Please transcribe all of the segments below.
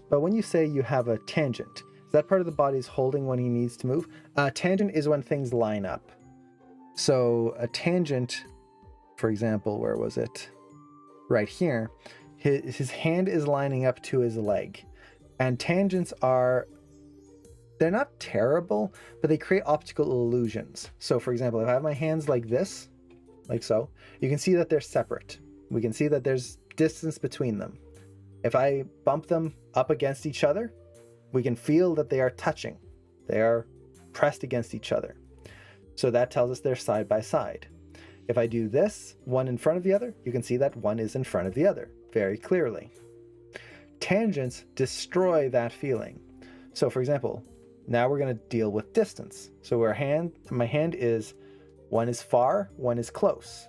but when you say you have a tangent, is that part of the body's holding when he needs to move? Tangent is when things line up. So a tangent, for example, where was it? Right here. His hand is lining up to his leg. And tangents they're not terrible, but they create optical illusions. So for example, if I have my hands like this, like so, you can see that they're separate. We can see that there's distance between them. If I bump them up against each other, we can feel that they are touching. They are pressed against each other. So that tells us they're side by side. If I do this, one in front of the other, you can see that one is in front of the other very clearly. Tangents destroy that feeling. So for example, now we're going to deal with distance. So my hand is, one is far, one is close.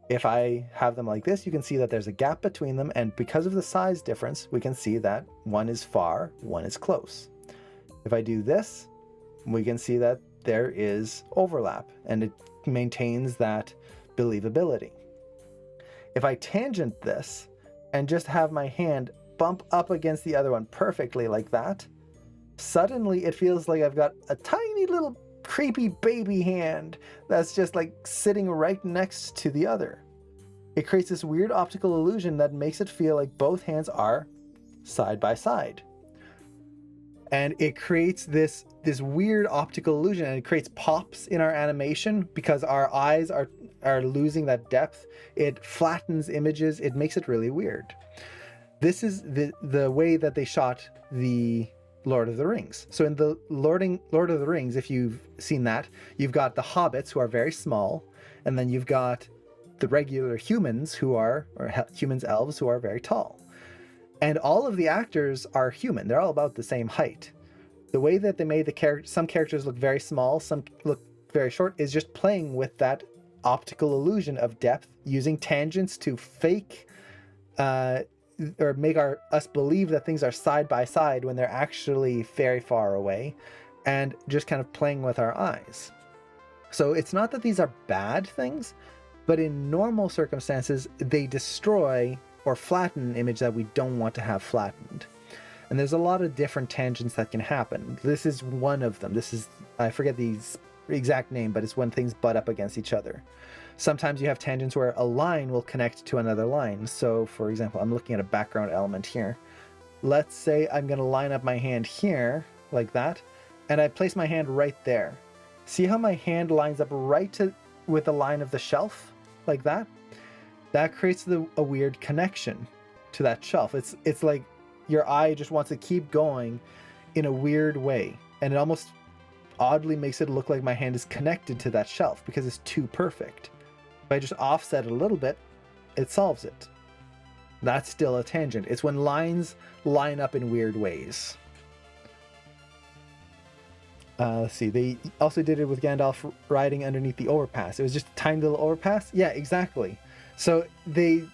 If I have them like this, you can see that there's a gap between them, and because of the size difference, we can see that one is far, one is close. If I do this, we can see that there is overlap, and it maintains that believability. If I tangent this and just have my hand bump up against the other one perfectly like that, suddenly it feels like I've got a tiny little creepy baby hand that's just like sitting right next to the other. It creates this weird optical illusion that makes it feel like both hands are side by side. And it creates this weird optical illusion, and it creates pops in our animation because our eyes are losing that depth. It flattens images. It makes it really weird. This is the way that they shot the Lord of the Rings. So in the Lord of the Rings, if you've seen that, you've got the hobbits who are very small, and then you've got the regular humans humans, elves who are very tall. And all of the actors are human. They're all about the same height. The way that they made some characters look very small, some look very short, is just playing with that optical illusion of depth, using tangents to fake or make us believe that things are side by side when they're actually very far away, and just kind of playing with our eyes. So it's not that these are bad things, but in normal circumstances, they destroy or flatten an image that we don't want to have flattened. And there's a lot of different tangents that can happen. This is one of them. I forget the exact name, but it's when things butt up against each other. Sometimes you have tangents where a line will connect to another line. So for example, I'm looking at a background element here. Let's say I'm going to line up my hand here like that, and I place my hand right there. See how my hand lines up with the line of the shelf like that? That creates a weird connection to that shelf. It's like your eye just wants to keep going in a weird way, and it almost oddly makes it look like my hand is connected to that shelf because it's too perfect. If I just offset it a little bit, it solves it. That's still a tangent. It's when lines line up in weird ways. Let's see, they also did it with Gandalf riding underneath the overpass. It was just a tiny little overpass. Yeah, exactly. So there's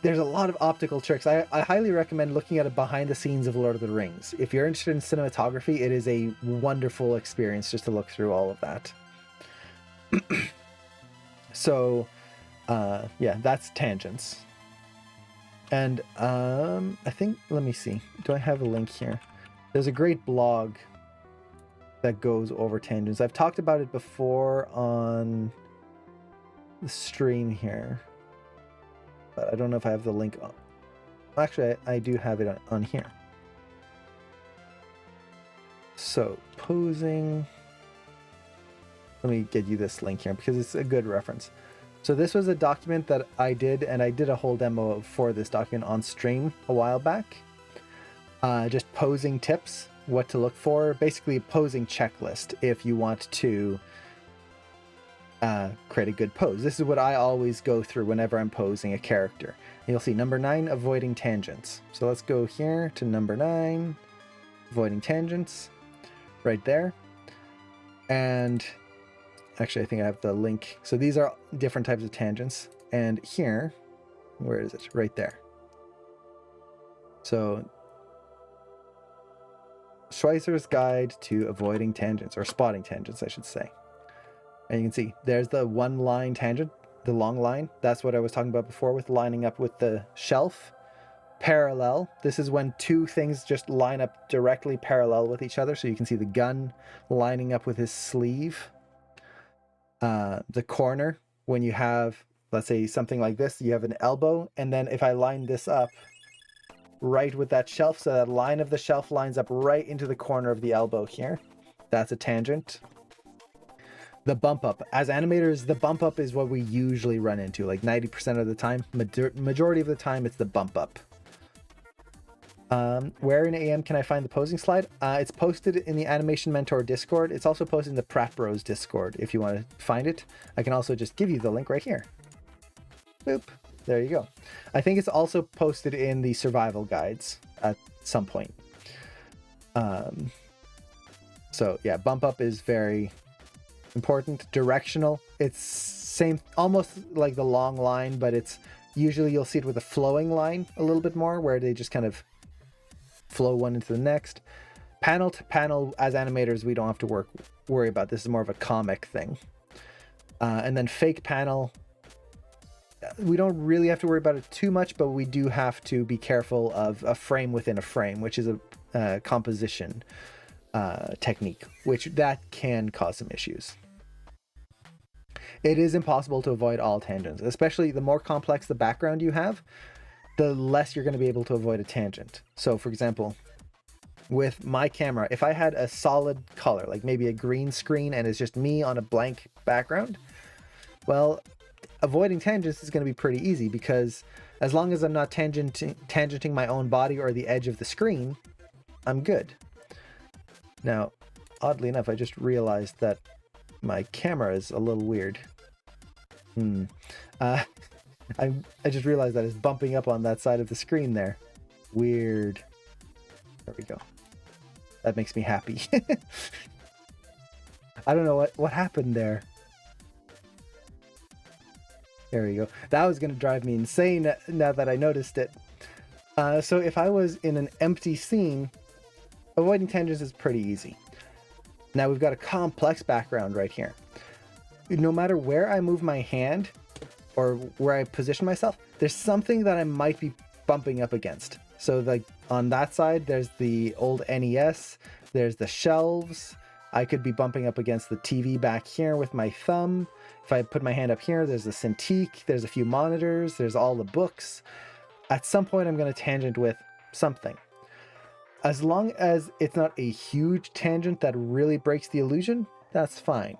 a lot of optical tricks. I highly recommend looking at a behind the scenes of Lord of the Rings. If you're interested in cinematography, it is a wonderful experience just to look through all of that. So yeah, that's tangents. And I think, let me see, do I have a link here? There's a great blog that goes over tangents. I've talked about it before on the stream here, but I don't know if I have the link on. Actually, I do have it on here. So posing, let me get you this link here because it's a good reference. So this was a document that I did, and I did a whole demo for this document on stream a while back. Just posing tips, what to look for, basically a posing checklist if you want to create a good pose. This is what I always go through whenever I'm posing a character. And you'll see number 9, avoiding tangents. So let's go here to number 9, avoiding tangents, right there. And actually, I think I have the link. So these are different types of tangents. And here, where is it? Right there. So Schweizer's Guide to Avoiding Tangents, or Spotting Tangents, I should say. And you can see there's the one line tangent, the long line. That's what I was talking about before with lining up with the shelf Parallel. This is when two things just line up directly parallel with each other. So you can see the gun lining up with his sleeve. The corner, when you have, let's say, something like this, you have an elbow. And then if I line this up right with that shelf, so that line of the shelf lines up right into the corner of the elbow here. That's a tangent. The bump up. As animators, the bump up is what we usually run into, like 90% of the time. Majority of the time, it's the bump up. Where in AM can I find the posing slide? It's posted in the Animation Mentor Discord. It's also posted in the Pratt Bros Discord if you want to find it. I can also just give you the link right here. Boop. There you go. I think it's also posted in the survival guides at some point. So yeah, bump up is very important. Directional. It's same, almost like the long line, but it's usually you'll see it with a flowing line a little bit more, where they just kind of flow one into the next. Panel to panel, as animators, we don't have to worry about. This is more of a comic thing. And then fake panel, we don't really have to worry about it too much, but we do have to be careful of a frame within a frame, which is a composition technique, which that can cause some issues. It is impossible to avoid all tangents, especially the more complex the background you have, the less you're going to be able to avoid a tangent. So for example, with my camera, if I had a solid color, like maybe a green screen and it's just me on a blank background, well, avoiding tangents is going to be pretty easy, because as long as I'm not tangenting my own body or the edge of the screen, I'm good. Now, oddly enough, I just realized that my camera is a little weird. I just realized that it's bumping up on that side of the screen there. Weird. There we go. That makes me happy. I don't know what happened there. There we go. That was going to drive me insane now that I noticed it. So if I was in an empty scene, avoiding tangents is pretty easy. Now we've got a complex background right here. No matter where I move my hand or where I position myself, there's something that I might be bumping up against. So like on that side, there's the old NES, there's the shelves. I could be bumping up against the TV back here with my thumb. If I put my hand up here, there's the Cintiq, there's a few monitors, there's all the books. At some point, I'm going to tangent with something. As long as it's not a huge tangent that really breaks the illusion, that's fine.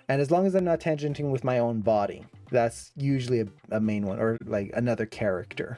And as long as I'm not tangenting with my own body, that's usually a main one, or like another character.